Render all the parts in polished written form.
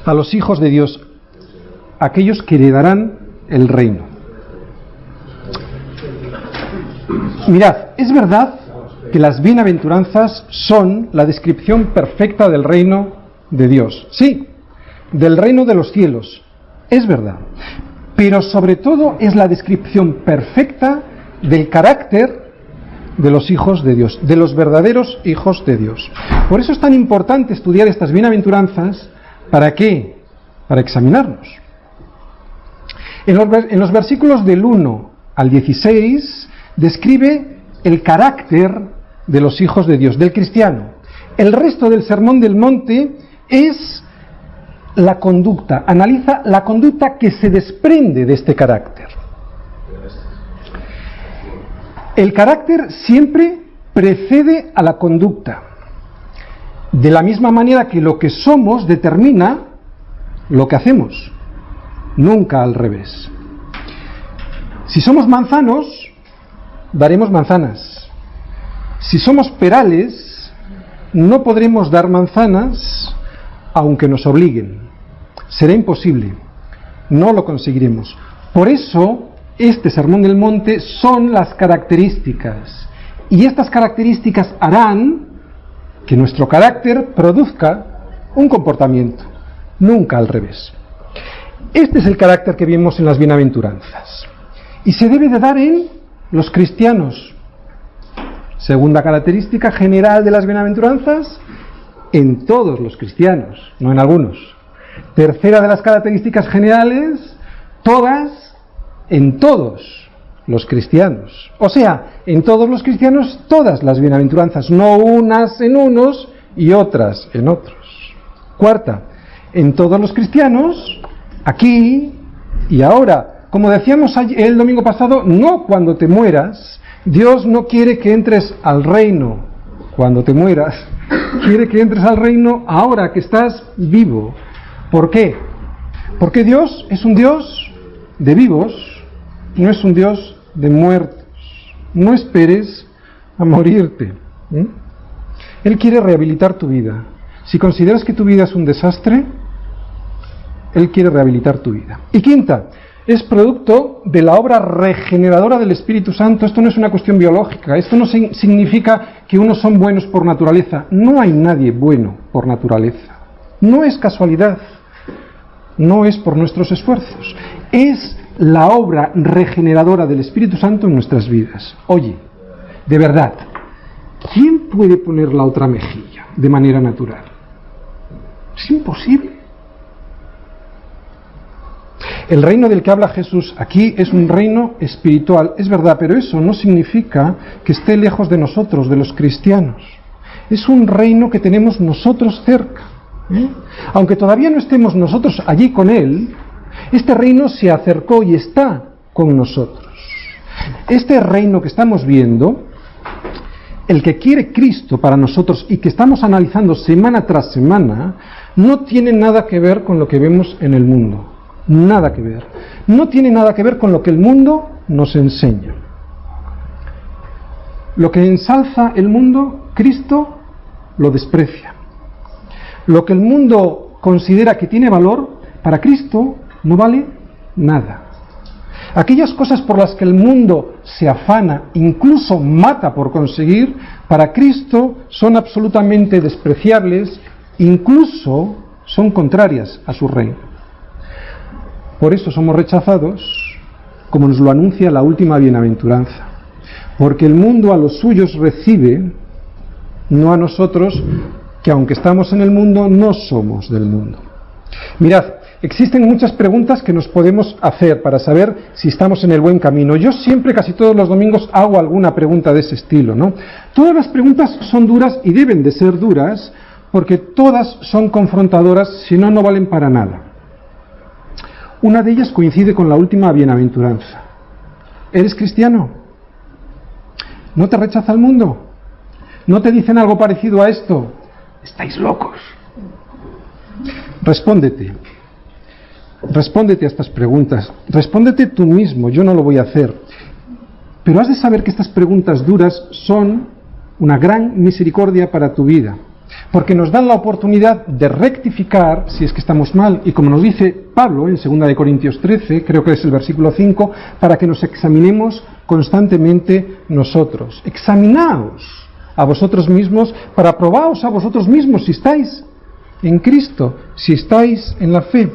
a los hijos de Dios, aquellos que heredarán el reino. Mirad, es verdad que las bienaventuranzas son la descripción perfecta del reino de Dios. Sí, del reino de los cielos, es verdad. Pero sobre todo es la descripción perfecta del carácter de los hijos de Dios, de los verdaderos hijos de Dios. Por eso es tan importante estudiar estas bienaventuranzas. ¿Para qué? Para examinarnos. En los versículos del 1 al 16 describe el carácter de los hijos de Dios, del cristiano. El resto del Sermón del Monte es la conducta, analiza la conducta que se desprende de este carácter. El carácter siempre precede a la conducta, de la misma manera que lo que somos determina lo que hacemos, nunca al revés. Si somos manzanos, daremos manzanas. Si somos perales, no podremos dar manzanas aunque nos obliguen. Será imposible, no lo conseguiremos. Por eso, este Sermón del Monte son las características. Y estas características harán que nuestro carácter produzca un comportamiento, nunca al revés. Este es el carácter que vemos en las bienaventuranzas. Y se debe de dar en los cristianos. Segunda característica general de las bienaventuranzas, en todos los cristianos, no en algunos. Tercera de las características generales, todas en todos los cristianos. O sea, en todos los cristianos, todas las bienaventuranzas, no unas en unos y otras en otros. Cuarta, en todos los cristianos, aquí y ahora. Como decíamos el domingo pasado, no cuando te mueras. Dios no quiere que entres al reino cuando te mueras, quiere que entres al reino ahora que estás vivo. ¿Por qué? Porque Dios es un Dios de vivos, no es un Dios de muertos. No esperes a morirte. Él quiere rehabilitar tu vida. Si consideras que tu vida es un desastre, Él quiere rehabilitar tu vida. Y quinta, es producto de la obra regeneradora del Espíritu Santo. Esto no es una cuestión biológica, esto no significa que unos son buenos por naturaleza. No hay nadie bueno por naturaleza. No es casualidad, no es por nuestros esfuerzos. Es la obra regeneradora del Espíritu Santo en nuestras vidas. Oye, de verdad, ¿quién puede poner la otra mejilla de manera natural? Es imposible. El reino del que habla Jesús aquí es un reino espiritual, es verdad, pero eso no significa que esté lejos de nosotros, de los cristianos. Es un reino que tenemos nosotros cerca. Aunque todavía no estemos nosotros allí con Él, este reino se acercó y está con nosotros. Este reino que estamos viendo, el que quiere Cristo para nosotros y que estamos analizando semana tras semana, no tiene nada que ver con lo que vemos en el mundo. Nada que ver. No tiene nada que ver con lo que el mundo nos enseña. Lo que ensalza el mundo, Cristo lo desprecia. Lo que el mundo considera que tiene valor, para Cristo no vale nada. Aquellas cosas por las que el mundo se afana, incluso mata por conseguir, para Cristo son absolutamente despreciables, incluso son contrarias a su reino. Por eso somos rechazados, como nos lo anuncia la última bienaventuranza. Porque el mundo a los suyos recibe, no a nosotros, que aunque estamos en el mundo, no somos del mundo. Mirad, existen muchas preguntas que nos podemos hacer para saber si estamos en el buen camino. Yo siempre, casi todos los domingos, hago alguna pregunta de ese estilo, ¿no? Todas las preguntas son duras y deben de ser duras, porque todas son confrontadoras, si no, no valen para nada. Una de ellas coincide con la última bienaventuranza. ¿Eres cristiano? ¿No te rechaza el mundo? ¿No te dicen algo parecido a esto? ¿Estáis locos? Respóndete a estas preguntas. Respóndete tú mismo, yo no lo voy a hacer. Pero has de saber que estas preguntas duras son una gran misericordia para tu vida. porque nos dan la oportunidad de rectificar si es que estamos mal, y como nos dice Pablo en 2 de Corintios 13, creo que es el versículo 5, para que nos examinemos constantemente nosotros. Examinaos a vosotros mismos, para probaos a vosotros mismos si estáis en Cristo, si estáis en la fe.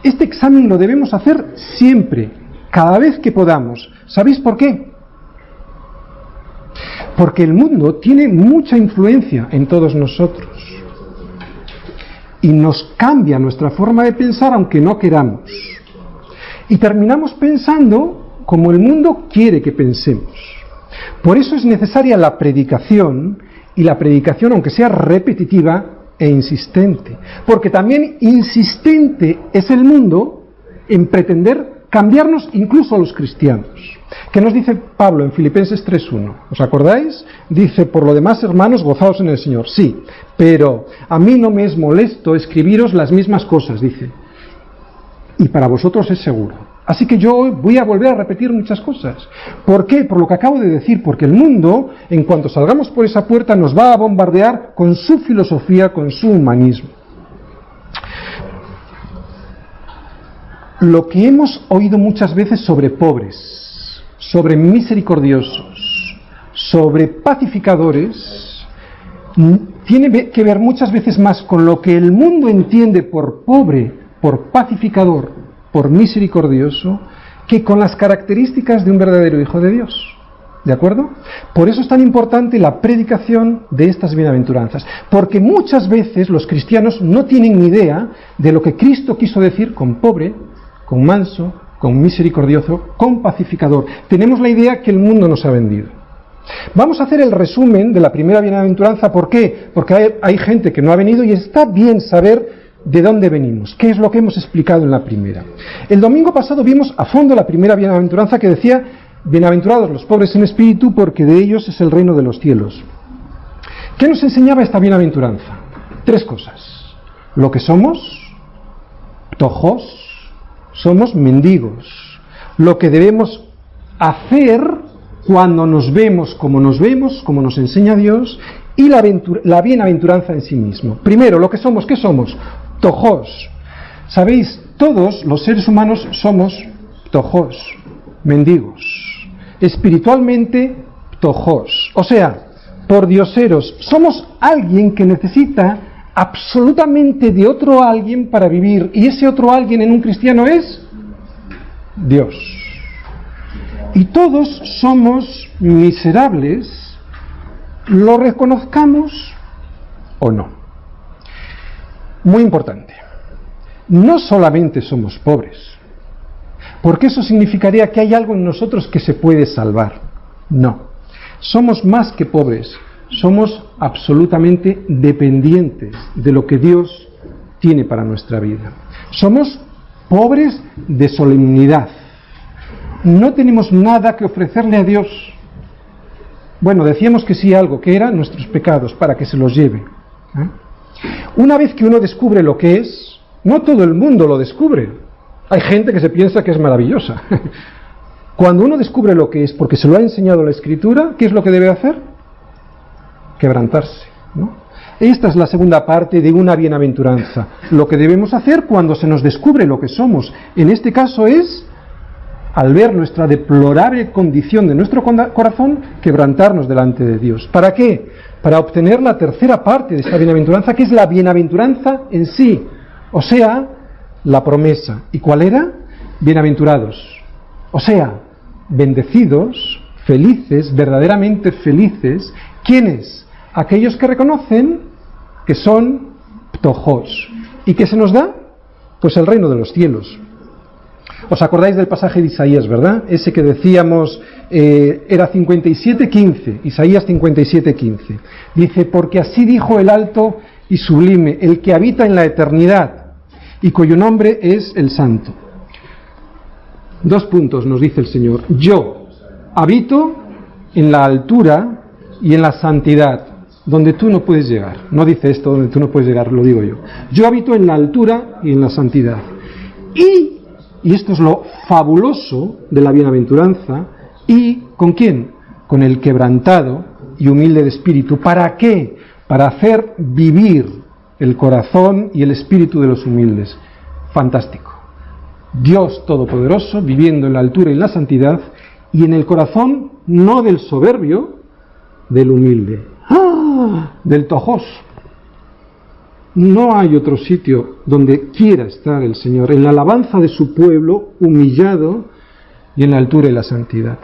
Este examen lo debemos hacer siempre, cada vez que podamos. ¿Sabéis por qué? Porque el mundo tiene mucha influencia en todos nosotros y nos cambia nuestra forma de pensar aunque no queramos. Y terminamos pensando como el mundo quiere que pensemos. Por eso es necesaria la predicación, y la predicación aunque sea repetitiva e insistente. Porque también insistente es el mundo en pretender cambiarnos incluso a los cristianos. ¿Qué nos dice Pablo en Filipenses 3.1? ¿Os acordáis? Dice, por lo demás, hermanos, gozaos en el Señor. Sí, pero a mí no me es molesto escribiros las mismas cosas, dice. Y para vosotros es seguro. Así que yo voy a volver a repetir muchas cosas. ¿Por qué? Por lo que acabo de decir, porque el mundo, en cuanto salgamos por esa puerta, nos va a bombardear con su filosofía, con su humanismo. Lo que hemos oído muchas veces sobre pobres, sobre misericordiosos, sobre pacificadores, tiene que ver muchas veces más con lo que el mundo entiende por pobre, por pacificador, por misericordioso, que con las características de un verdadero hijo de Dios. ¿De acuerdo? Por eso es tan importante la predicación de estas bienaventuranzas, porque muchas veces los cristianos no tienen ni idea de lo que Cristo quiso decir con pobre, con manso, con misericordioso, con pacificador. Tenemos la idea que el mundo nos ha vendido. Vamos a hacer el resumen de la primera bienaventuranza. ¿Por qué? Porque hay gente que no ha venido y está bien saber de dónde venimos, qué es lo que hemos explicado en la primera. El domingo pasado vimos a fondo la primera bienaventuranza que decía: bienaventurados los pobres en espíritu, porque de ellos es el reino de los cielos. ¿Qué nos enseñaba esta bienaventuranza? 3 cosas. Lo que somos, tojos, somos mendigos. Lo que debemos hacer cuando nos vemos, como nos enseña Dios, y la bienaventuranza en sí mismo. Primero, lo que somos, ¿qué somos? Tojos. Sabéis, todos los seres humanos somos tojos, mendigos. Espiritualmente, tojos. O sea, por dioseros, somos alguien que necesita absolutamente de otro alguien para vivir, y ese otro alguien en un cristiano es Dios. Y todos somos miserables, lo reconozcamos o no. Muy importante, no solamente somos pobres, porque eso significaría que hay algo en nosotros que se puede salvar. No, somos más que pobres, somos absolutamente dependientes de lo que Dios tiene para nuestra vida. Somos pobres de solemnidad, no tenemos nada que ofrecerle a Dios. Bueno, decíamos que sí algo, que eran nuestros pecados, para que se los lleve. Una vez que uno descubre lo que es, no todo el mundo lo descubre. Hay gente que se piensa que es maravillosa. Cuando uno descubre lo que es, porque se lo ha enseñado la Escritura, ¿qué es lo que debe hacer? Quebrantarse, ¿no? Esta es la segunda parte de una bienaventuranza. Lo que debemos hacer cuando se nos descubre lo que somos. En este caso es, al ver nuestra deplorable condición de nuestro corazón, quebrantarnos delante de Dios. ¿Para qué? Para obtener la tercera parte de esta bienaventuranza, que es la bienaventuranza en sí, o sea, la promesa. ¿Y cuál era? Bienaventurados, o sea, bendecidos, felices, verdaderamente felices. ¿Quiénes? Aquellos que reconocen que son tojos. ¿Y qué se nos da? Pues el reino de los cielos. ¿Os acordáis del pasaje de Isaías, verdad? Ese que decíamos, era 57:15, Isaías 57:15. Dice, porque así dijo el alto y sublime, el que habita en la eternidad, y cuyo nombre es el Santo. 2 puntos nos dice el Señor. Yo habito en la altura y en la santidad, donde tú no puedes llegar. No dice esto, donde tú no puedes llegar, lo digo yo. Yo habito en la altura y en la santidad. Y esto es lo fabuloso de la bienaventuranza, ¿y con quién? Con el quebrantado y humilde de espíritu. ¿Para qué? para hacer vivir el corazón y el espíritu de los humildes. Fantástico. Dios Todopoderoso viviendo en la altura y en la santidad, y en el corazón no del soberbio, del humilde. ¡Ah! Del tojos. No hay otro sitio donde quiera estar el Señor, en la alabanza de su pueblo, humillado y en la altura y la santidad.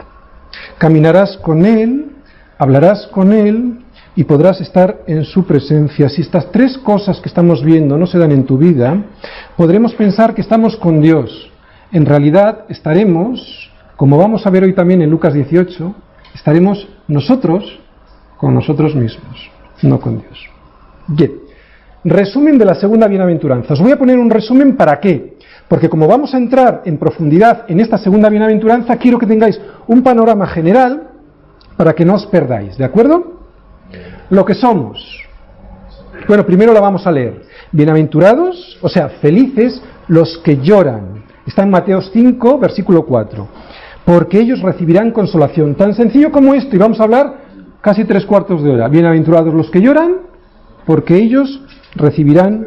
Caminarás con Él, hablarás con Él y podrás estar en su presencia. Si estas tres cosas que estamos viendo no se dan en tu vida, podremos pensar que estamos con Dios. En realidad estaremos, como vamos a ver hoy también en Lucas 18, estaremos nosotros con nosotros mismos, no con Dios. Bien, resumen de la segunda bienaventuranza. Os voy a poner un resumen ¿para qué? Porque como vamos a entrar en profundidad en esta segunda bienaventuranza, quiero que tengáis un panorama general para que no os perdáis, ¿de acuerdo? Lo que somos. Bueno, primero la vamos a leer. Bienaventurados, o sea, felices los que lloran. Está en Mateo 5, versículo 4. Porque ellos recibirán consolación. Tan sencillo como esto, y vamos a hablar casi 3/4 de hora. Bienaventurados los que lloran, porque ellos recibirán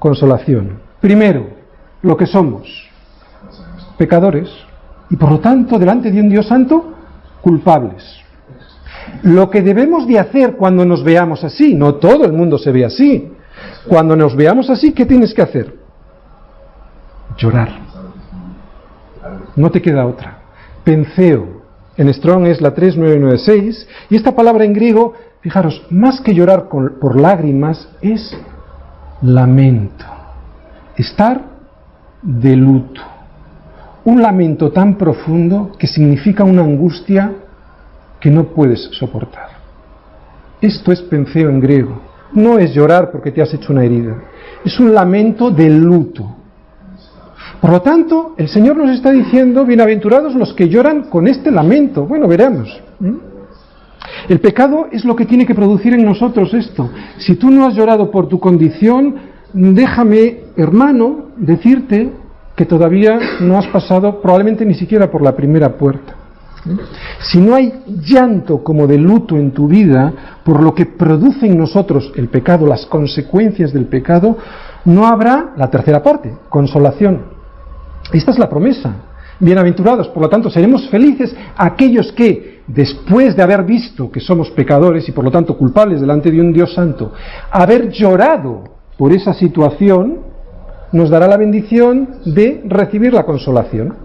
consolación. Primero, lo que somos. Pecadores. Y por lo tanto, delante de un Dios santo, culpables. Lo que debemos de hacer cuando nos veamos así, no todo el mundo se ve así. Cuando nos veamos así, ¿qué tienes que hacer? Llorar. No te queda otra. Penceo. En Strong es la 3996, y esta palabra en griego, fijaros, más que llorar por lágrimas, es lamento. Estar de luto. Un lamento tan profundo que significa una angustia que no puedes soportar. Esto es penceo en griego. No es llorar porque te has hecho una herida. Es un lamento de luto. Por lo tanto, el Señor nos está diciendo, bienaventurados los que lloran con este lamento. Bueno, veremos. El pecado es lo que tiene que producir en nosotros esto. Si tú no has llorado por tu condición, déjame, hermano, decirte que todavía no has pasado probablemente ni siquiera por la primera puerta. Si no hay llanto como de luto en tu vida por lo que produce en nosotros el pecado, las consecuencias del pecado, no habrá la tercera parte, consolación. Esta es la promesa. Bienaventurados, por lo tanto, seremos felices aquellos que, después de haber visto que somos pecadores y por lo tanto culpables delante de un Dios santo, haber llorado por esa situación, nos dará la bendición de recibir la consolación.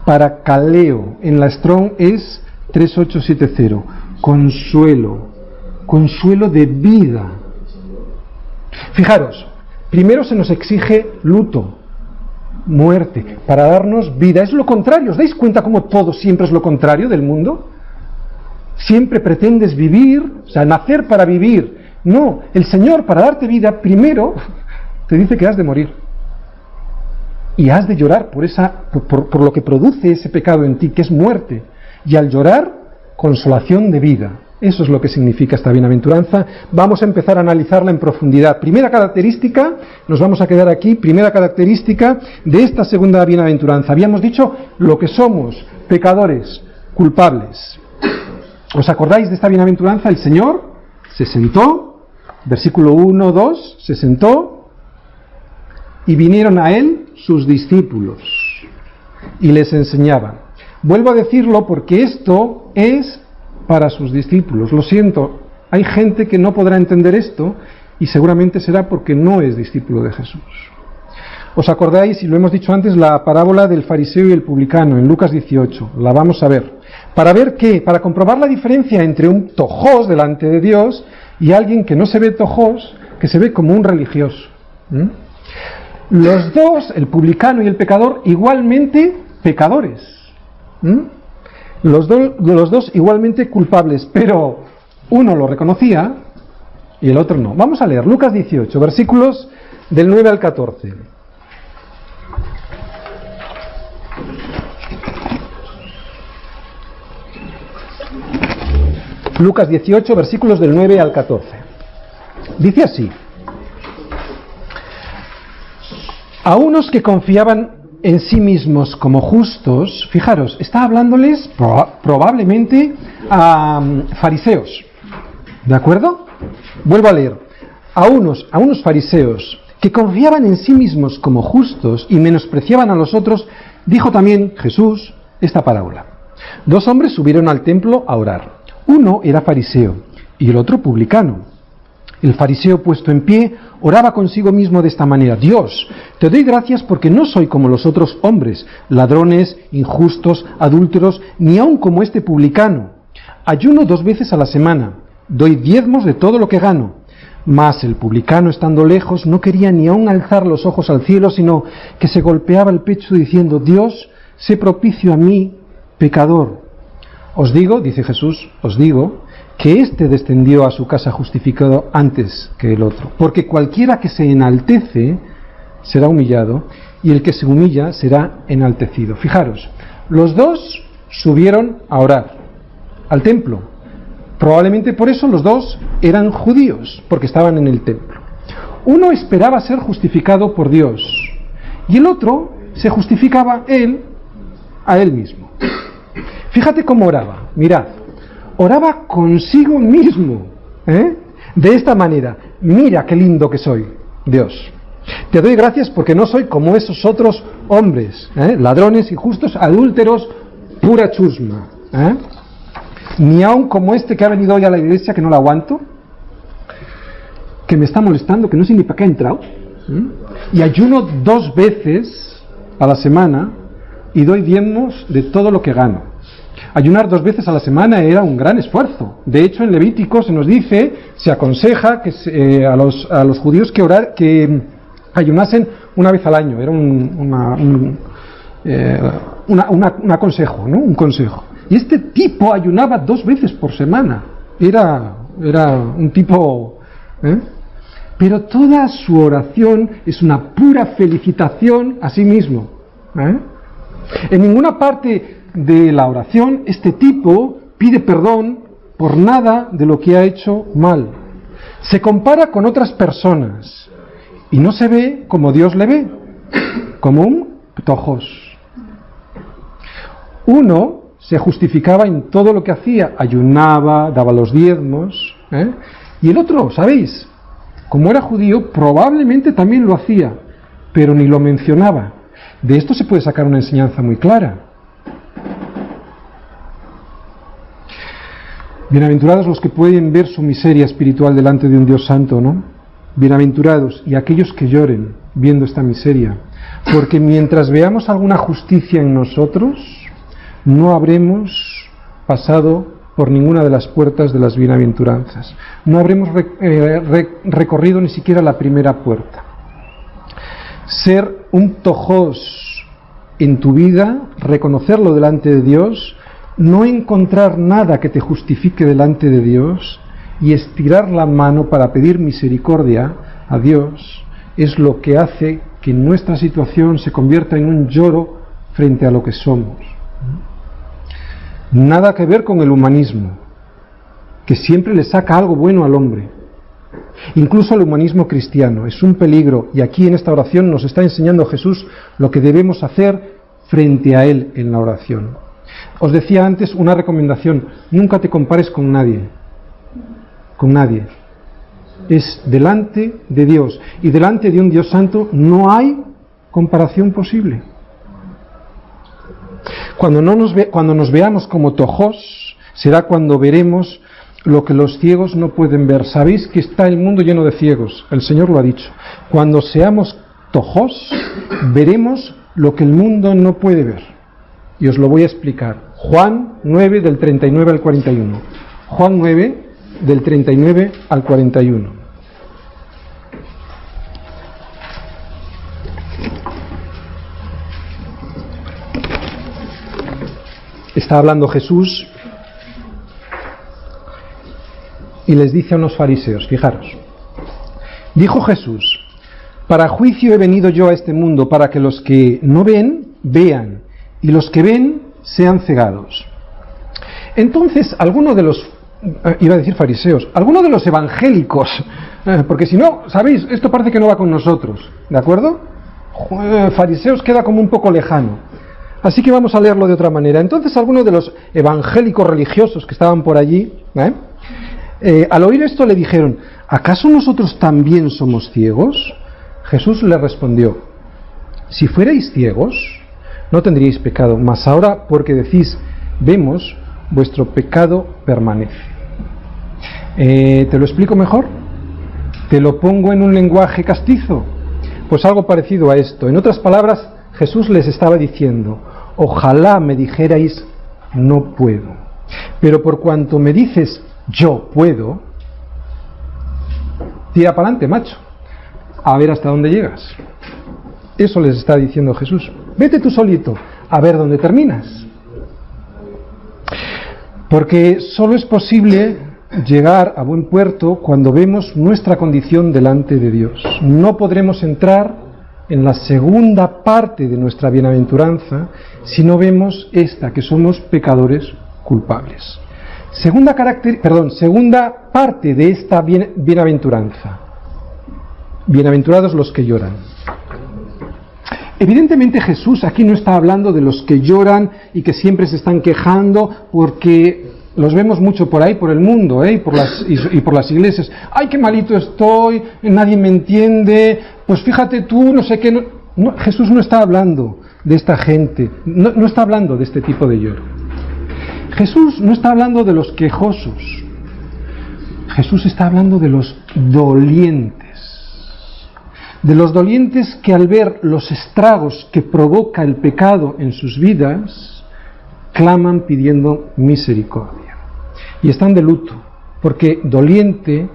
Para caleo, en la Strong es 3870, consuelo, consuelo de vida. Fijaros, primero se nos exige luto, muerte, para darnos vida. Es lo contrario. ¿Os dais cuenta cómo todo siempre es lo contrario del mundo? Siempre pretendes vivir, o sea, nacer para vivir. No, el Señor, para darte vida, primero te dice que has de morir. Y has de llorar por lo que produce ese pecado en ti, que es muerte. Y al llorar, consolación de vida. Eso es lo que significa esta bienaventuranza. Vamos a empezar a analizarla en profundidad. Primera característica, nos vamos a quedar aquí, primera característica de esta segunda bienaventuranza. Habíamos dicho lo que somos, pecadores, culpables. ¿Os acordáis de esta bienaventuranza? El Señor se sentó, versículo 1, 2, se sentó, y vinieron a Él sus discípulos, y les enseñaban. Vuelvo a decirlo porque esto es para sus discípulos. Lo siento, hay gente que no podrá entender esto y seguramente será porque no es discípulo de Jesús. ¿Os acordáis, y lo hemos dicho antes, la parábola del fariseo y el publicano en Lucas 18? La vamos a ver. ¿Para ver qué? Para comprobar la diferencia entre un tojos delante de Dios y alguien que no se ve tojos, que se ve como un religioso. Los dos, el publicano y el pecador, igualmente pecadores. Los dos igualmente culpables, pero uno lo reconocía y el otro no. Vamos a leer Lucas 18, versículos del 9 al 14. Lucas 18, versículos del 9 al 14. Dice así: a unos que confiaban en sí mismos como justos, fijaros, está hablándoles probablemente a fariseos, ¿de acuerdo? Vuelvo a leer. A unos fariseos que confiaban en sí mismos como justos y menospreciaban a los otros, dijo también Jesús esta parábola. 2 hombres subieron al templo a orar. Uno era fariseo y el otro publicano. El fariseo, puesto en pie, oraba consigo mismo de esta manera: Dios, te doy gracias porque no soy como los otros hombres, ladrones, injustos, adúlteros, ni aun como este publicano. Ayuno 2 veces a la semana, doy diezmos de todo lo que gano. Mas el publicano, estando lejos, no quería ni aun alzar los ojos al cielo, sino que se golpeaba el pecho diciendo: Dios, sé propicio a mí, pecador. Os digo, dice Jesús, os digo, que éste descendió a su casa justificado antes que el otro. Porque cualquiera que se enaltece será humillado, y el que se humilla será enaltecido. Fijaros, los dos subieron a orar al templo. Probablemente por eso los dos eran judíos, porque estaban en el templo. Uno esperaba ser justificado por Dios, y el otro se justificaba a él mismo. Fíjate cómo oraba, mirad, oraba consigo mismo, de esta manera: mira qué lindo que soy, Dios. Te doy gracias porque no soy como esos otros hombres, ladrones, injustos, adúlteros, pura chusma, ni aun como este que ha venido hoy a la iglesia, que no lo aguanto, que me está molestando, que no sé ni para qué ha entrado, y ayuno 2 veces a la semana y doy diezmos de todo lo que gano. Ayunar 2 veces a la semana era un gran esfuerzo. De hecho, en Levítico se nos dice, se aconseja que a los judíos que ayunasen 1 vez al año. Era un consejo, ¿no? Un consejo. Y este tipo ayunaba 2 veces por semana. Era un tipo... Pero toda su oración es una pura felicitación a sí mismo. En ninguna parte de la oración este tipo pide perdón por nada de lo que ha hecho mal. Se compara con otras personas y no se ve como Dios le ve, como un tojos. Uno se justificaba en todo lo que hacía, ayunaba, daba los diezmos, y el otro, ¿sabéis? Como era judío, probablemente también lo hacía, pero ni lo mencionaba. De esto se puede sacar una enseñanza muy clara. Bienaventurados los que pueden ver su miseria espiritual delante de un Dios santo, ¿no? Bienaventurados y aquellos que lloren viendo esta miseria, porque mientras veamos alguna justicia en nosotros, no habremos pasado por ninguna de las puertas de las bienaventuranzas. No habremos recorrido ni siquiera la primera puerta. Ser un tojos en tu vida, reconocerlo delante de Dios, no encontrar nada que te justifique delante de Dios y estirar la mano para pedir misericordia a Dios, es lo que hace que nuestra situación se convierta en un lloro frente a lo que somos. Nada que ver con el humanismo, que siempre le saca algo bueno al hombre. Incluso el humanismo cristiano es un peligro, y aquí en esta oración nos está enseñando Jesús lo que debemos hacer frente a Él en la oración. Os decía antes una recomendación: nunca te compares con nadie. Con nadie. Es delante de Dios, y delante de un Dios santo no hay comparación posible. Cuando nos veamos como tojos, será cuando veremos lo que los ciegos no pueden ver. Sabéis que está el mundo lleno de ciegos, el Señor lo ha dicho. Cuando seamos tojos, veremos lo que el mundo no puede ver. Y os lo voy a explicar. Juan 9, del 39 al 41. Juan 9, del 39 al 41. Está hablando Jesús y les dice a unos fariseos, fijaros. Dijo Jesús: para juicio he venido yo a este mundo, para que los que no ven, vean, y los que ven, sean cegados. Entonces, algunos de los, iba a decir fariseos, algunos de los evangélicos, porque si no, ¿sabéis? Esto parece que no va con nosotros, ¿de acuerdo? Fariseos queda como un poco lejano. Así que vamos a leerlo de otra manera. Entonces, algunos de los evangélicos religiosos que estaban por allí, al oír esto le dijeron: ¿acaso nosotros también somos ciegos? Jesús le respondió: si fuerais ciegos, no tendríais pecado, mas ahora, porque decís, vemos, vuestro pecado permanece. ¿Te lo explico mejor? ¿Te lo pongo en un lenguaje castizo? Pues algo parecido a esto. En otras palabras, Jesús les estaba diciendo: ojalá me dijerais, no puedo. Pero por cuanto me dices, yo puedo, tira para adelante, macho. A ver hasta dónde llegas. Eso les está diciendo Jesús. Vete tú solito, a ver dónde terminas. Porque solo es posible llegar a buen puerto cuando vemos nuestra condición delante de Dios. No podremos entrar en la segunda parte de nuestra bienaventuranza si no vemos esta, que somos pecadores culpables. Segunda parte de esta bienaventuranza. Bienaventurados los que lloran. Evidentemente Jesús aquí no está hablando de los que lloran y que siempre se están quejando, porque los vemos mucho por ahí, por el mundo, y por las iglesias. ¡Ay, qué malito estoy! Nadie me entiende. Pues fíjate tú, no sé qué. No, Jesús no está hablando de esta gente, no está hablando de este tipo de lloro. Jesús no está hablando de los quejosos. Jesús está hablando de los dolientes. De los dolientes que al ver los estragos que provoca el pecado en sus vidas, claman pidiendo misericordia. Y están de luto, porque doliente,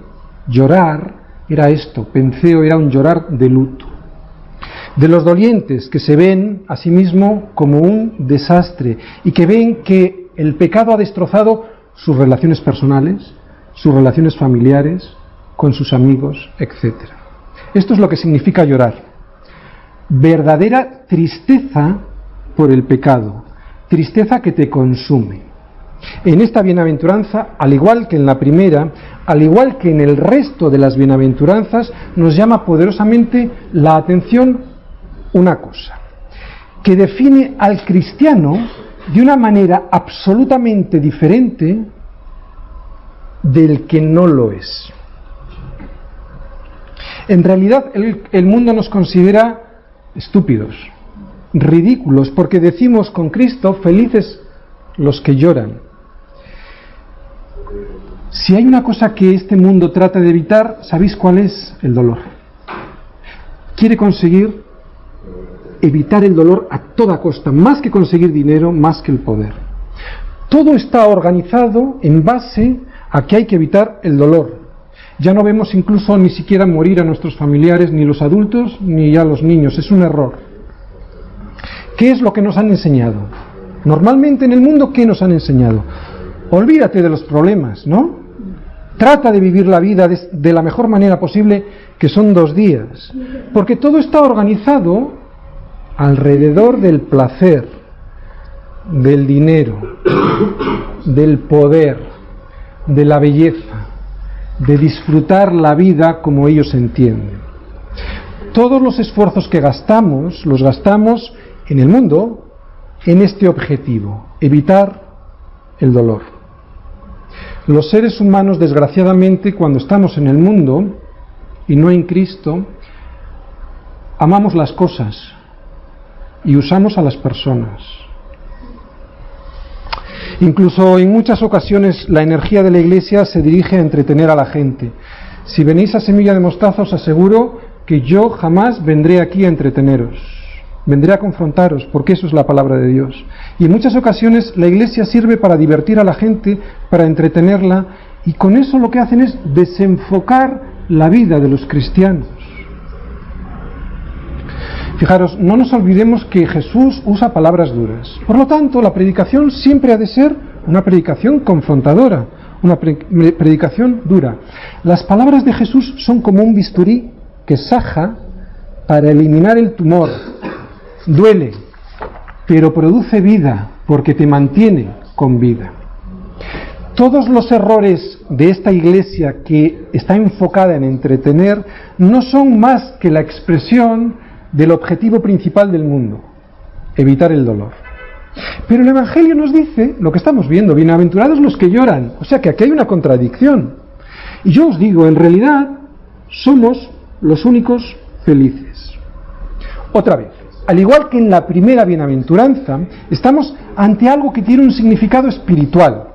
llorar, era esto, penceo era un llorar de luto. De los dolientes que se ven a sí mismos como un desastre y que ven que el pecado ha destrozado sus relaciones personales, sus relaciones familiares, con sus amigos, etc. Esto es lo que significa llorar. Verdadera tristeza por el pecado, tristeza que te consume. En esta bienaventuranza, al igual que en la primera, al igual que en el resto de las bienaventuranzas, nos llama poderosamente la atención una cosa, que define al cristiano de una manera absolutamente diferente del que no lo es. En realidad, el mundo nos considera estúpidos, ridículos, porque decimos con Cristo, felices los que lloran. Si hay una cosa que este mundo trata de evitar, ¿sabéis cuál es? El dolor. Quiere conseguir evitar el dolor a toda costa, más que conseguir dinero, más que el poder. Todo está organizado en base a que hay que evitar el dolor. Ya no vemos incluso ni siquiera morir a nuestros familiares, ni los adultos, ni a los niños. Es un error. ¿Qué es lo que nos han enseñado? Normalmente en el mundo, ¿qué nos han enseñado? Olvídate de los problemas, ¿no? Trata de vivir la vida de la mejor manera posible, que son 2 días. Porque todo está organizado alrededor del placer, del dinero, del poder, de la belleza, de disfrutar la vida como ellos entienden. Todos los esfuerzos que gastamos, los gastamos en el mundo en este objetivo, evitar el dolor. Los seres humanos, desgraciadamente, cuando estamos en el mundo y no en Cristo, amamos las cosas y usamos a las personas. Incluso en muchas ocasiones la energía de la Iglesia se dirige a entretener a la gente. Si venís a Semilla de Mostaza, os aseguro que yo jamás vendré aquí a entreteneros. Vendré a confrontaros, porque eso es la palabra de Dios. Y en muchas ocasiones la Iglesia sirve para divertir a la gente, para entretenerla, y con eso lo que hacen es desenfocar la vida de los cristianos. Fijaros, no nos olvidemos que Jesús usa palabras duras. Por lo tanto, la predicación siempre ha de ser una predicación confrontadora, una predicación dura. Las palabras de Jesús son como un bisturí que saja para eliminar el tumor. Duele, pero produce vida, porque te mantiene con vida. Todos los errores de esta iglesia que está enfocada en entretener no son más que la expresión del objetivo principal del mundo, evitar el dolor. Pero el Evangelio nos dice lo que estamos viendo: bienaventurados los que lloran. O sea que aquí hay una contradicción. Y yo os digo, en realidad, somos los únicos felices. Otra vez, al igual que en la primera bienaventuranza, estamos ante algo que tiene un significado espiritual.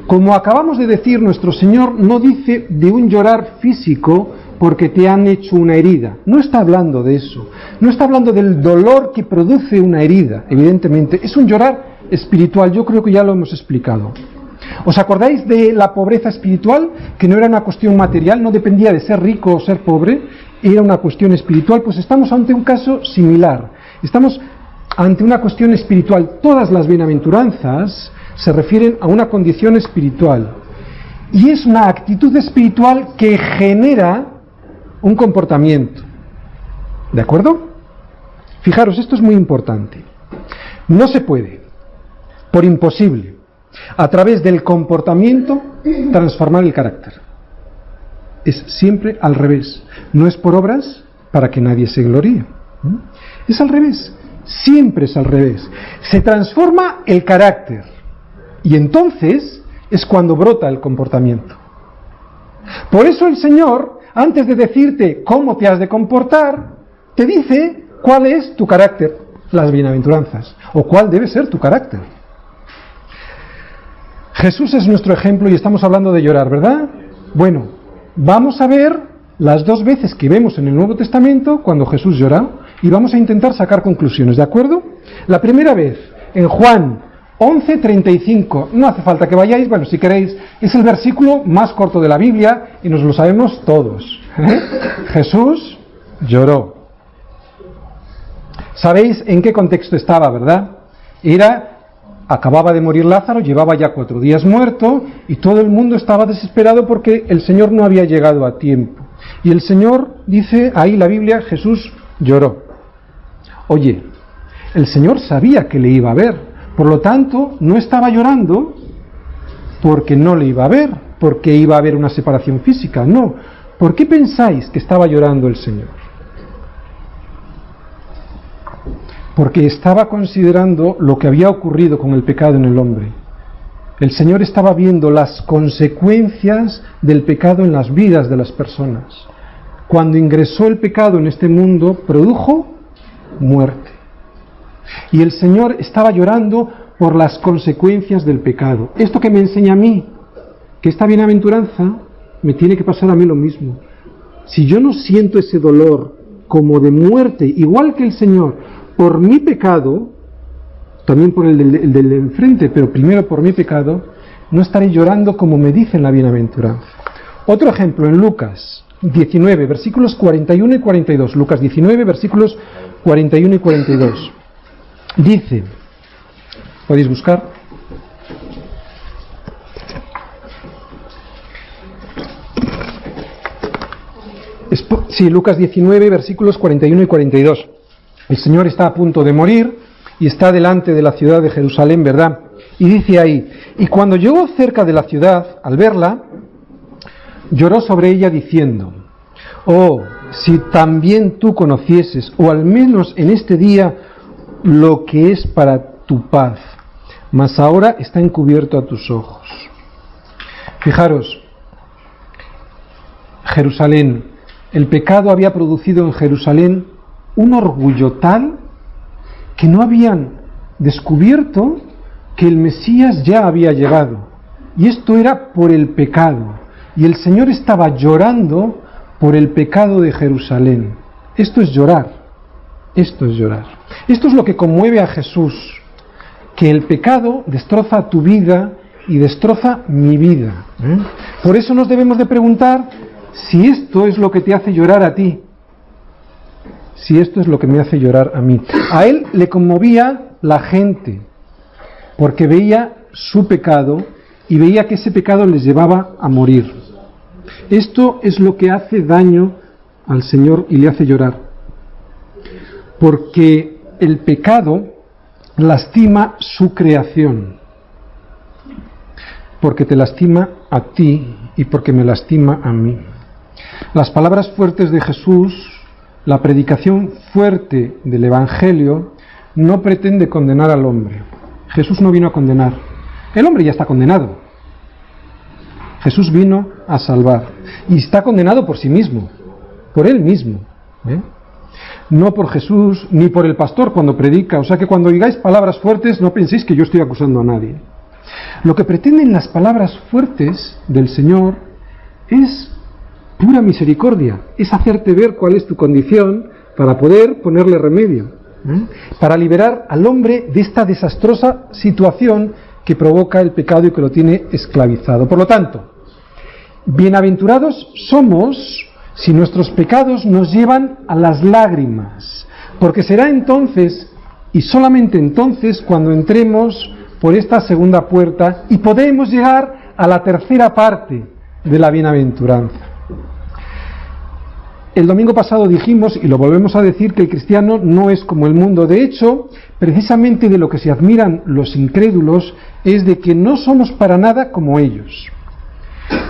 Como acabamos de decir, nuestro Señor no dice de un llorar físico porque te han hecho una herida. No está hablando de eso. No está hablando del dolor que produce una herida, evidentemente. Es un llorar espiritual. Yo creo que ya lo hemos explicado. ¿Os acordáis de la pobreza espiritual? Que no era una cuestión material, no dependía de ser rico o ser pobre, era una cuestión espiritual. Pues estamos ante un caso similar. Estamos ante una cuestión espiritual. Todas las bienaventuranzas se refieren a una condición espiritual. Y es una actitud espiritual que genera un comportamiento. ¿De acuerdo? Fijaros, esto es muy importante. No se puede, por imposible, a través del comportamiento, transformar el carácter. Es siempre al revés. No es por obras para que nadie se gloríe. Es al revés. Siempre es al revés. Se transforma el carácter. Y entonces es cuando brota el comportamiento. Por eso el Señor, antes de decirte cómo te has de comportar, te dice cuál es tu carácter, las bienaventuranzas, o cuál debe ser tu carácter. Jesús es nuestro ejemplo y estamos hablando de llorar, ¿verdad? Bueno, vamos a ver las dos veces que vemos en el Nuevo Testamento cuando Jesús llora y vamos a intentar sacar conclusiones, ¿de acuerdo? La primera vez, en Juan 11:35, no hace falta que vayáis, bueno, si queréis, es el versículo más corto de la Biblia y nos lo sabemos todos. Jesús lloró. ¿Sabéis en qué contexto estaba, verdad? Acababa de morir Lázaro, llevaba ya 4 días muerto y todo el mundo estaba desesperado porque el Señor no había llegado a tiempo. Y el Señor, dice ahí la Biblia, Jesús lloró. Oye, el Señor sabía que le iba a ver. Por lo tanto, no estaba llorando porque no le iba a ver, porque iba a haber una separación física, no. ¿Por qué pensáis que estaba llorando el Señor? Porque estaba considerando lo que había ocurrido con el pecado en el hombre. El Señor estaba viendo las consecuencias del pecado en las vidas de las personas. Cuando ingresó el pecado en este mundo, produjo muerte. Y el Señor estaba llorando por las consecuencias del pecado. Esto que me enseña a mí, que esta bienaventuranza me tiene que pasar a mí lo mismo. Si yo no siento ese dolor como de muerte, igual que el Señor, por mi pecado, también por el del enfrente, pero primero por mi pecado, no estaré llorando como me dice en la bienaventuranza. Otro ejemplo en Lucas 19, versículos 41 y 42. Lucas 19, versículos 41 y 42. Dice, ¿podéis buscar? Sí, Lucas 19, versículos 41 y 42. El Señor está a punto de morir y está delante de la ciudad de Jerusalén, ¿verdad? Y dice ahí, y cuando llegó cerca de la ciudad, al verla, lloró sobre ella diciendo, oh, si también tú conocieses, o al menos en este día, lo que es para tu paz, mas ahora está encubierto a tus ojos. Fijaros, Jerusalén, el pecado había producido en Jerusalén un orgullo tal que no habían descubierto que el Mesías ya había llegado. Y esto era por el pecado. Y el Señor estaba llorando por el pecado de Jerusalén. Esto es llorar. Esto es llorar. Esto es lo que conmueve a Jesús. Que el pecado destroza tu vida y destroza mi vida. Por eso nos debemos de preguntar si esto es lo que te hace llorar a ti. Si esto es lo que me hace llorar a mí. A él le conmovía la gente, porque veía su pecado y veía que ese pecado les llevaba a morir. Esto es lo que hace daño al Señor y le hace llorar. Porque el pecado lastima su creación. Porque te lastima a ti y porque me lastima a mí. Las palabras fuertes de Jesús, la predicación fuerte del Evangelio, no pretende condenar al hombre. Jesús no vino a condenar. El hombre ya está condenado. Jesús vino a salvar. Y está condenado por sí mismo, por él mismo. No por Jesús, ni por el pastor cuando predica. O sea que cuando digáis palabras fuertes, no penséis que yo estoy acusando a nadie. Lo que pretenden las palabras fuertes del Señor es pura misericordia, es hacerte ver cuál es tu condición para poder ponerle remedio, para liberar al hombre de esta desastrosa situación que provoca el pecado y que lo tiene esclavizado. Por lo tanto, bienaventurados somos si nuestros pecados nos llevan a las lágrimas, porque será entonces, y solamente entonces, cuando entremos por esta segunda puerta y podemos llegar a la tercera parte de la bienaventuranza. El domingo pasado dijimos, y lo volvemos a decir, que el cristiano no es como el mundo. De hecho, precisamente de lo que se admiran los incrédulos es de que no somos para nada como ellos.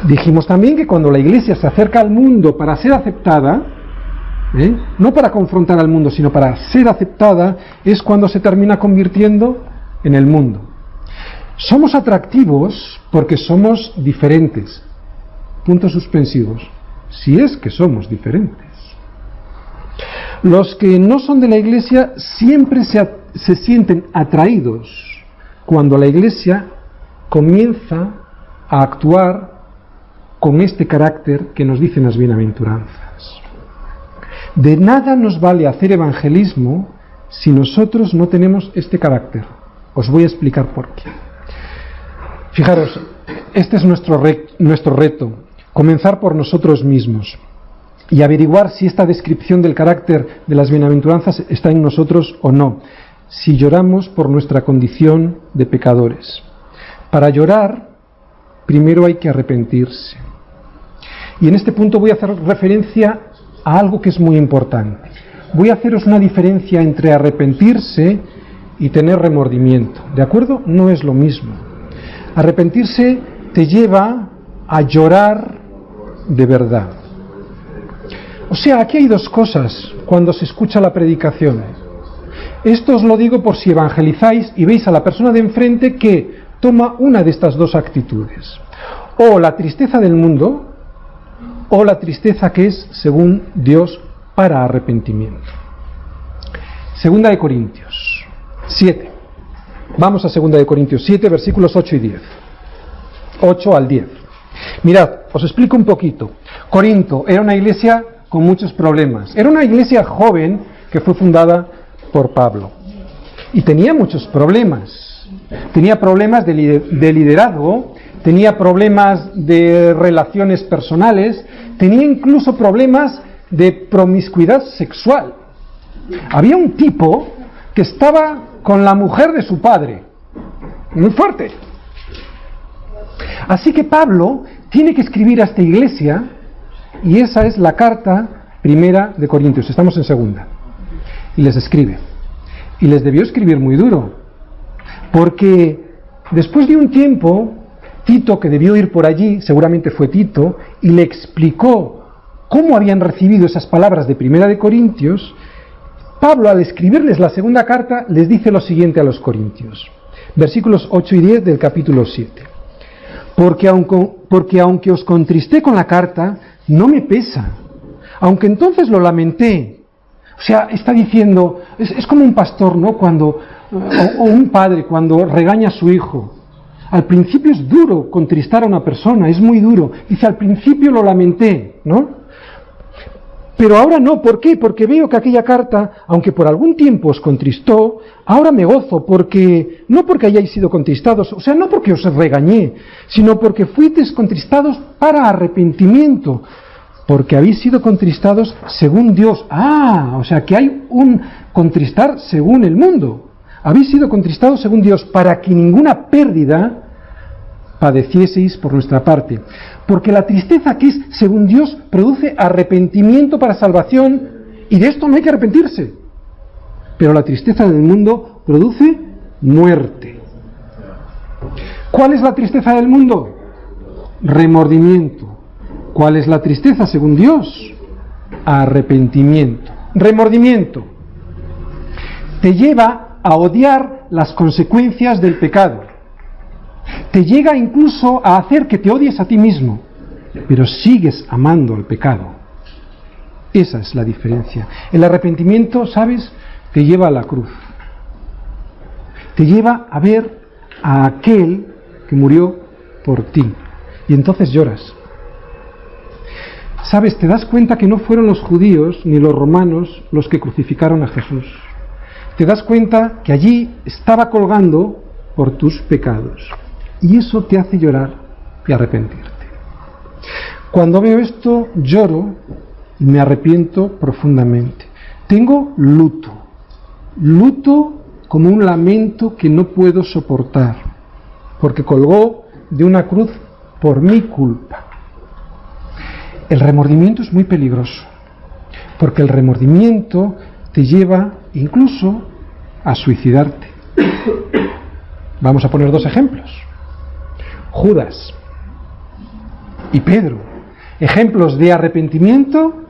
Dijimos también que cuando la Iglesia se acerca al mundo para ser aceptada, no para confrontar al mundo, sino para ser aceptada, es cuando se termina convirtiendo en el mundo. Somos atractivos porque somos diferentes. Puntos suspensivos. Si es que somos diferentes. Los que no son de la Iglesia siempre se sienten atraídos cuando la Iglesia comienza a actuar con este carácter que nos dicen las bienaventuranzas. De nada nos vale hacer evangelismo si nosotros no tenemos este carácter. Os voy a explicar por qué. Fijaros, este es nuestro reto, comenzar por nosotros mismos y averiguar si esta descripción del carácter de las bienaventuranzas está en nosotros o no, si lloramos por nuestra condición de pecadores. Para llorar, primero hay que arrepentirse. Y en este punto voy a hacer referencia a algo que es muy importante. Voy a haceros una diferencia entre arrepentirse y tener remordimiento. ¿De acuerdo? No es lo mismo. Arrepentirse te lleva a llorar de verdad. O sea, aquí hay dos cosas cuando se escucha la predicación. Esto os lo digo por si evangelizáis y veis a la persona de enfrente que toma una de estas dos actitudes. O la tristeza del mundo, o la tristeza que es, según Dios, para arrepentimiento. Segunda de Corintios 7. Vamos a 2 de Corintios 7, versículos 8 y 10. 8 al 10. Mirad, os explico un poquito. Corinto era una iglesia con muchos problemas. Era una iglesia joven que fue fundada por Pablo. Y tenía muchos problemas. Tenía problemas de liderazgo, tenía problemas de relaciones personales, tenía incluso problemas de promiscuidad sexual. Había un tipo que estaba con la mujer de su padre. Muy fuerte. Así que Pablo tiene que escribir a esta iglesia, y esa es la carta primera de Corintios. Estamos en segunda. Y les escribe. Y les debió escribir muy duro. Porque después de un tiempo, Tito, que debió ir por allí, seguramente fue Tito, y le explicó cómo habían recibido esas palabras de primera de Corintios, Pablo, al escribirles la segunda carta, les dice lo siguiente a los corintios. Versículos 8 y 10 del capítulo 7. Porque aunque os contristé con la carta, no me pesa. Aunque entonces lo lamenté. O sea, está diciendo, es como un pastor, ¿no? O un padre cuando regaña a su hijo. Al principio es duro contristar a una persona, es muy duro. Dice, al principio lo lamenté, ¿no? Pero ahora no, ¿por qué? Porque veo que aquella carta, aunque por algún tiempo os contristó, ahora me gozo, no porque hayáis sido contristados, o sea, no porque os regañé, sino porque fuisteis contristados para arrepentimiento, porque habéis sido contristados según Dios. O sea, que hay un contristar según el mundo. Habéis sido contristados según Dios, para que ninguna pérdida padecieseis por nuestra parte. Porque la tristeza que es según Dios produce arrepentimiento para salvación, y de esto no hay que arrepentirse. Pero la tristeza del mundo produce muerte. ¿Cuál es la tristeza del mundo? Remordimiento. ¿Cuál es la tristeza según Dios? Arrepentimiento. Remordimiento te lleva a odiar las consecuencias del pecado. Te llega incluso a hacer que te odies a ti mismo, pero sigues amando al pecado. Esa es la diferencia. El arrepentimiento, ¿sabes?, te lleva a la cruz. Te lleva a ver a aquel que murió por ti. Y entonces lloras. ¿Sabes? Te das cuenta que no fueron los judíos ni los romanos los que crucificaron a Jesús. Te das cuenta que allí estaba colgando por tus pecados. Y eso te hace llorar y arrepentirte. Cuando veo esto, lloro y me arrepiento profundamente. Tengo luto. Luto como un lamento que no puedo soportar, porque colgó de una cruz por mi culpa. El remordimiento es muy peligroso, porque el remordimiento te lleva incluso a suicidarte. Vamos a poner dos ejemplos. Judas y Pedro. Ejemplos de arrepentimiento,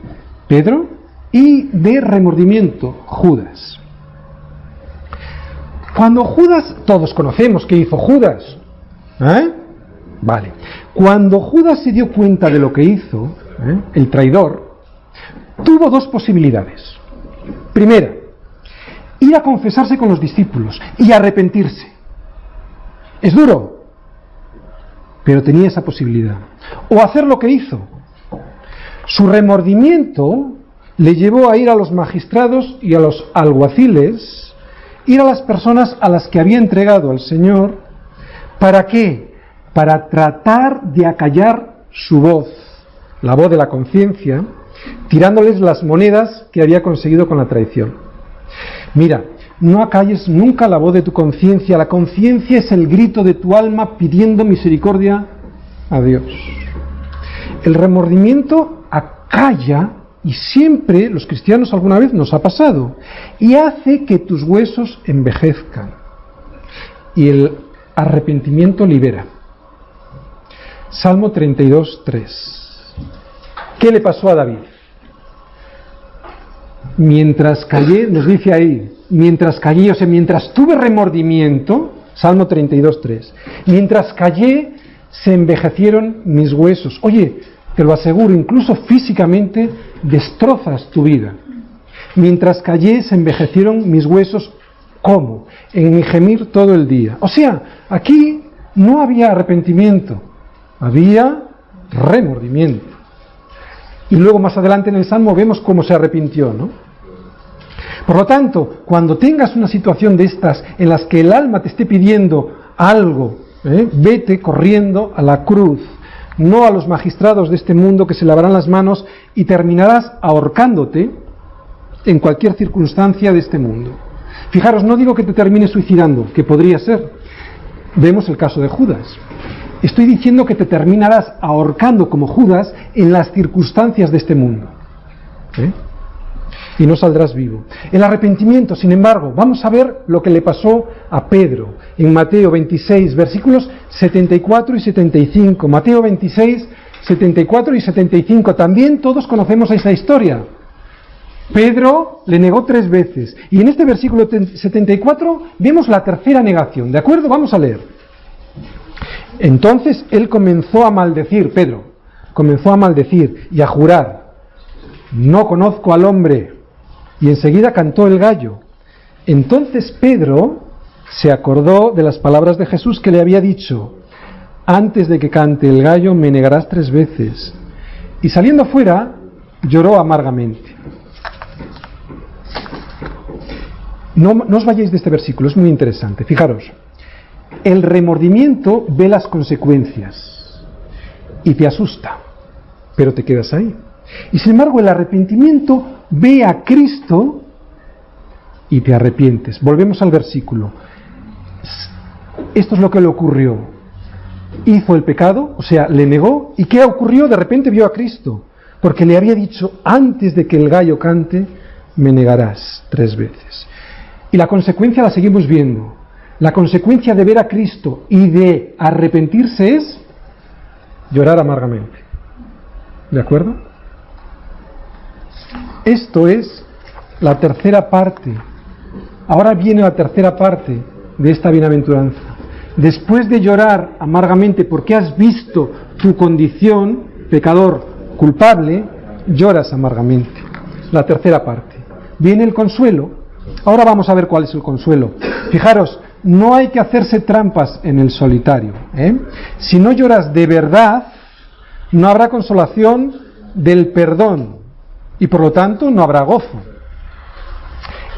Pedro, y de remordimiento, Judas. Cuando Judas, todos conocemos qué hizo Judas, Vale. Cuando Judas se dio cuenta de lo que hizo, el traidor, tuvo dos posibilidades. Primera, ir a confesarse con los discípulos y arrepentirse. Es duro, pero tenía esa posibilidad. O hacer lo que hizo. Su remordimiento le llevó a ir a los magistrados y a los alguaciles, ir a las personas a las que había entregado al Señor. ¿Para qué? Para tratar de acallar su voz, la voz de la conciencia, tirándoles las monedas que había conseguido con la traición. Mira, no acalles nunca la voz de tu conciencia. La conciencia es el grito de tu alma pidiendo misericordia a Dios. El remordimiento acalla, y siempre los cristianos alguna vez nos ha pasado, y hace que tus huesos envejezcan. Y el arrepentimiento libera. Salmo 32:3. ¿Qué le pasó a David? Mientras callé, nos dice ahí, mientras callé, o sea, mientras tuve remordimiento, Salmo 32:3, mientras callé, se envejecieron mis huesos. Oye, te lo aseguro, incluso físicamente destrozas tu vida. Mientras callé, se envejecieron mis huesos. ¿Cómo? En mi gemir todo el día. O sea, aquí no había arrepentimiento, había remordimiento. Y luego más adelante en el Salmo vemos cómo se arrepintió, ¿no? Por lo tanto, cuando tengas una situación de estas en las que el alma te esté pidiendo algo, vete corriendo a la cruz, no a los magistrados de este mundo que se lavarán las manos y terminarás ahorcándote en cualquier circunstancia de este mundo. Fijaros, no digo que te termines suicidando, que podría ser. Vemos el caso de Judas. Estoy diciendo que te terminarás ahorcando como Judas en las circunstancias de este mundo. Y no saldrás vivo. El arrepentimiento, sin embargo, vamos a ver lo que le pasó a Pedro en Mateo 26, versículos 74 y 75. Mateo 26, 74 y 75. También todos conocemos esa historia. Pedro le negó 3 veces. Y en este versículo 74 vemos la tercera negación. ¿De acuerdo? Vamos a leer. Entonces él comenzó a maldecir, Pedro, comenzó a maldecir y a jurar: no conozco al hombre. Y enseguida cantó el gallo. Entonces Pedro se acordó de las palabras de Jesús que le había dicho: antes de que cante el gallo me negarás 3 veces. Y saliendo fuera lloró amargamente. No os vayáis de este versículo, es muy interesante. Fijaros, el remordimiento ve las consecuencias y te asusta, pero te quedas ahí. Y sin embargo el arrepentimiento ve a Cristo y te arrepientes. Volvemos al versículo. Esto es lo que le ocurrió. Hizo el pecado, o sea, le negó. ¿Y qué ocurrió? De repente vio a Cristo, porque le había dicho: antes de que el gallo cante, me negarás 3 veces. Y la consecuencia la seguimos viendo. La consecuencia de ver a Cristo y de arrepentirse es llorar amargamente. ¿De acuerdo? Esto es la tercera parte. Ahora viene la tercera parte de esta bienaventuranza. después de llorar amargamente porque has visto tu condición, pecador culpable, lloras amargamente. La tercera parte. Viene el consuelo. Ahora vamos a ver cuál es el consuelo. Fijaros, no hay que hacerse trampas en el solitario, Si no lloras de verdad, no habrá consolación del perdón y por lo tanto no habrá gozo.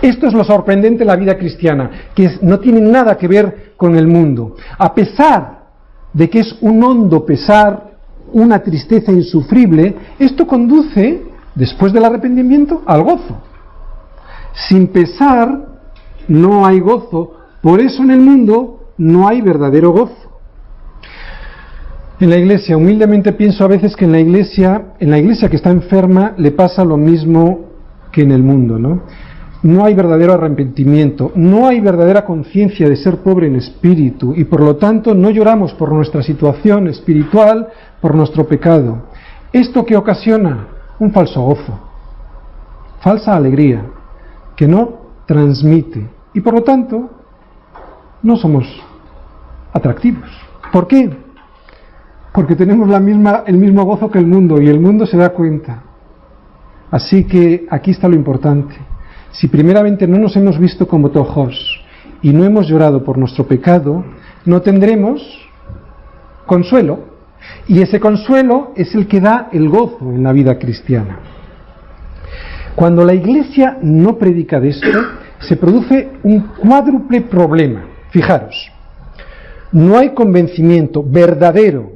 Esto es lo sorprendente de la vida cristiana, que no tiene nada que ver con el mundo. A pesar de que es un hondo pesar, una tristeza insufrible, esto conduce, después del arrepentimiento, al gozo. Sin pesar no hay gozo, por eso en el mundo no hay verdadero gozo. En la iglesia, humildemente pienso a veces que en la iglesia que está enferma le pasa lo mismo que en el mundo, ¿no? No hay verdadero arrepentimiento, no hay verdadera conciencia de ser pobre en espíritu y por lo tanto no lloramos por nuestra situación espiritual, por nuestro pecado. ¿Esto qué ocasiona? Un falso gozo, falsa alegría, que no transmite y por lo tanto no somos atractivos. ¿Por qué? Porque tenemos el mismo gozo que el mundo y el mundo se da cuenta. Así que aquí está lo importante. Si primeramente no nos hemos visto como tojos y no hemos llorado por nuestro pecado, no tendremos consuelo. Y ese consuelo es el que da el gozo en la vida cristiana. Cuando la Iglesia no predica de esto, se produce un cuádruple problema. Fijaros, no hay convencimiento verdadero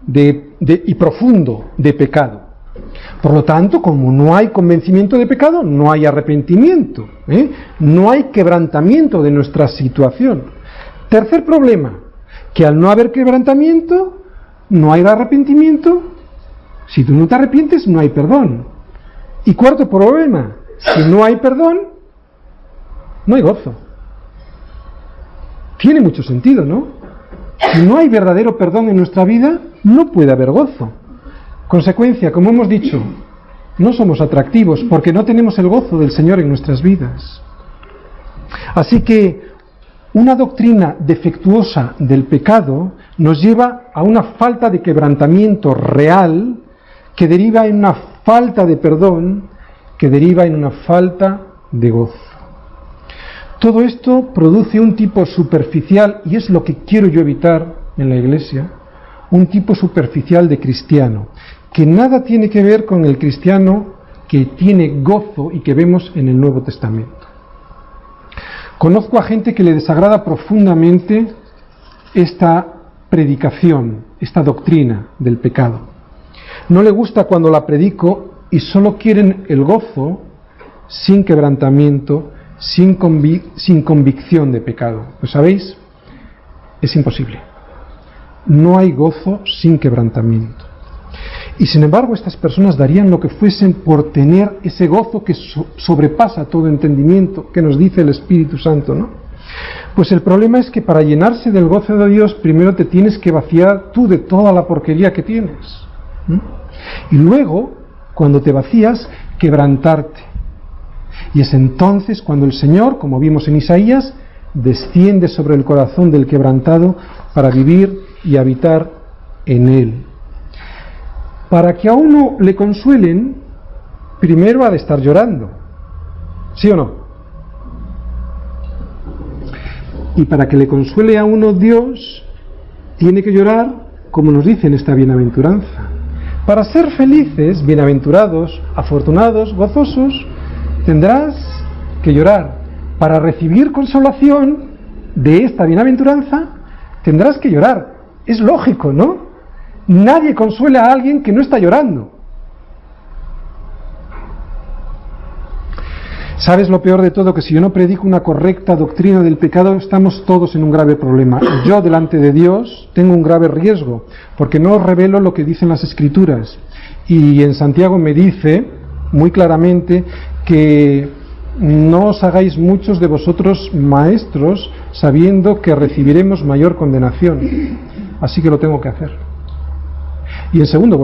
y profundo de pecado. Por lo tanto, como no hay convencimiento de pecado, no hay arrepentimiento, no hay quebrantamiento de nuestra situación. Tercer problema, que al no haber quebrantamiento, no hay arrepentimiento. Si tú no te arrepientes, no hay perdón. Y cuarto problema, si no hay perdón, no hay gozo. Tiene mucho sentido, ¿no? Si no hay verdadero perdón en nuestra vida, no puede haber gozo. Consecuencia, como hemos dicho, no somos atractivos porque no tenemos el gozo del Señor en nuestras vidas. Así que una doctrina defectuosa del pecado nos lleva a una falta de quebrantamiento real que deriva en una falta de perdón, que deriva en una falta de gozo. Todo esto produce un tipo superficial, y es lo que quiero yo evitar en la Iglesia, un tipo superficial de cristiano, que nada tiene que ver con el cristiano que tiene gozo y que vemos en el Nuevo Testamento. Conozco a gente que le desagrada profundamente esta predicación, esta doctrina del pecado. No le gusta cuando la predico y solo quieren el gozo sin quebrantamiento, sin convicción de pecado. Pues ¿sabéis? Es imposible. No hay gozo sin quebrantamiento. Y sin embargo, estas personas darían lo que fuesen por tener ese gozo que sobrepasa todo entendimiento, que nos dice el Espíritu Santo, ¿no? Pues el problema es que para llenarse del gozo de Dios, primero te tienes que vaciar tú de toda la porquería que tienes. Y luego, cuando te vacías, quebrantarte. Y es entonces cuando el Señor, como vimos en Isaías, desciende sobre el corazón del quebrantado para vivir y habitar en él. Para que a uno le consuelen, primero ha de estar llorando. ¿Sí o no? Y para que le consuele a uno Dios, tiene que llorar, como nos dice en esta bienaventuranza. Para ser felices, bienaventurados, afortunados, gozosos, tendrás que llorar. Para recibir consolación de esta bienaventuranza, tendrás que llorar. Es lógico, ¿no? Nadie consuela a alguien que no está llorando. ¿Sabes lo peor de todo? Que si yo no predico una correcta doctrina del pecado, estamos todos en un grave problema. Yo, delante de Dios, tengo un grave riesgo, porque no revelo lo que dicen las Escrituras. Y en Santiago me dice muy claramente que no os hagáis muchos de vosotros maestros, sabiendo que recibiremos mayor condenación. Así que lo tengo que hacer. Y en segundo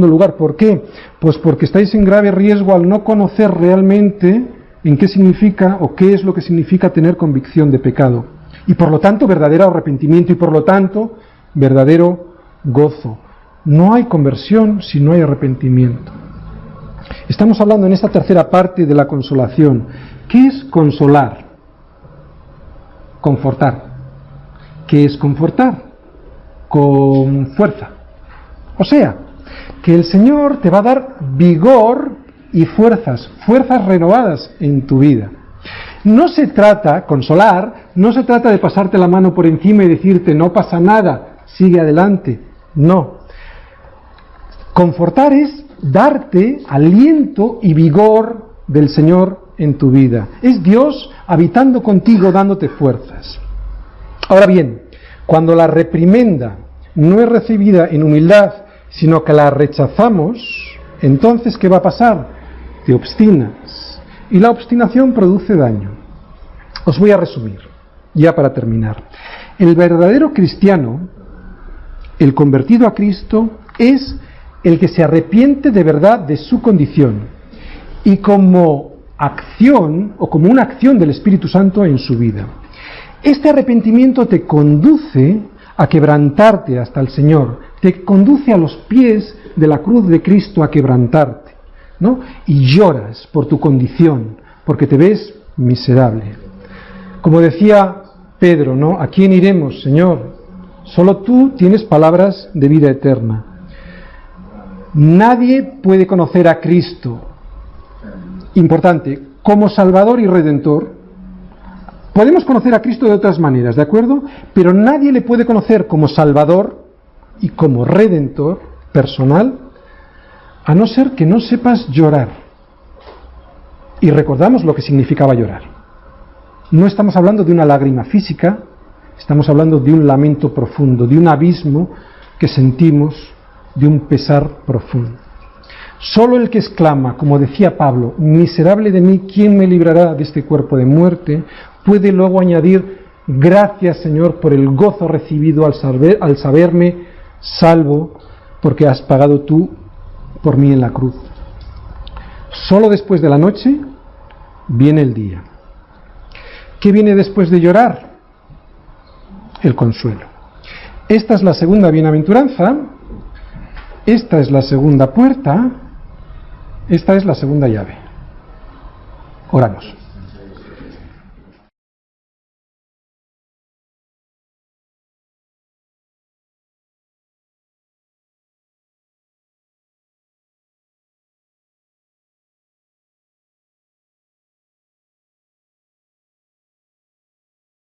lugar, ¿por qué? Pues porque estáis en grave riesgo al no conocer realmente en qué significa o qué es lo que significa tener convicción de pecado. Y por lo tanto, verdadero arrepentimiento y por lo tanto, verdadero gozo. No hay conversión si no hay arrepentimiento. Estamos hablando en esta tercera parte de la consolación. ¿Qué es consolar? Confortar. ¿Qué es confortar? Con fuerza. O sea, que el Señor te va a dar vigor y fuerzas renovadas en tu vida. No se trata, consolar, no se trata de pasarte la mano por encima y decirte no pasa nada, sigue adelante. No. Confortar es darte aliento y vigor del Señor en tu vida. Es Dios habitando contigo, dándote fuerzas. Ahora bien, cuando la reprimenda no es recibida en humildad, sino que la rechazamos, entonces, ¿qué va a pasar? Te obstinas. Y la obstinación produce daño. Os voy a resumir, ya para terminar. El verdadero cristiano, el convertido a Cristo, es el que se arrepiente de verdad de su condición y como acción o como una acción del Espíritu Santo en su vida. Este arrepentimiento te conduce a quebrantarte hasta el Señor, te conduce a los pies de la cruz de Cristo a quebrantarte, ¿no? Y lloras por tu condición, porque te ves miserable. Como decía Pedro, ¿no? ¿A quién iremos, Señor? Solo tú tienes palabras de vida eterna. Nadie puede conocer a Cristo, importante, como Salvador y Redentor. Podemos conocer a Cristo de otras maneras, ¿de acuerdo? Pero nadie le puede conocer como Salvador y como Redentor personal, a no ser que no sepas llorar. Y recordamos lo que significaba llorar. No estamos hablando de una lágrima física, estamos hablando de un lamento profundo, de un abismo que sentimos, de un pesar profundo. Solo el que exclama, como decía Pablo, miserable de mí, ¿quién me librará de este cuerpo de muerte?, puede luego añadir, gracias Señor por el gozo recibido al saberme salvo, porque has pagado tú por mí en la cruz. Solo después de la noche viene el día. ¿Qué viene después de llorar? El consuelo. Esta es la segunda bienaventuranza, esta es la segunda puerta, esta es la segunda llave. Oramos.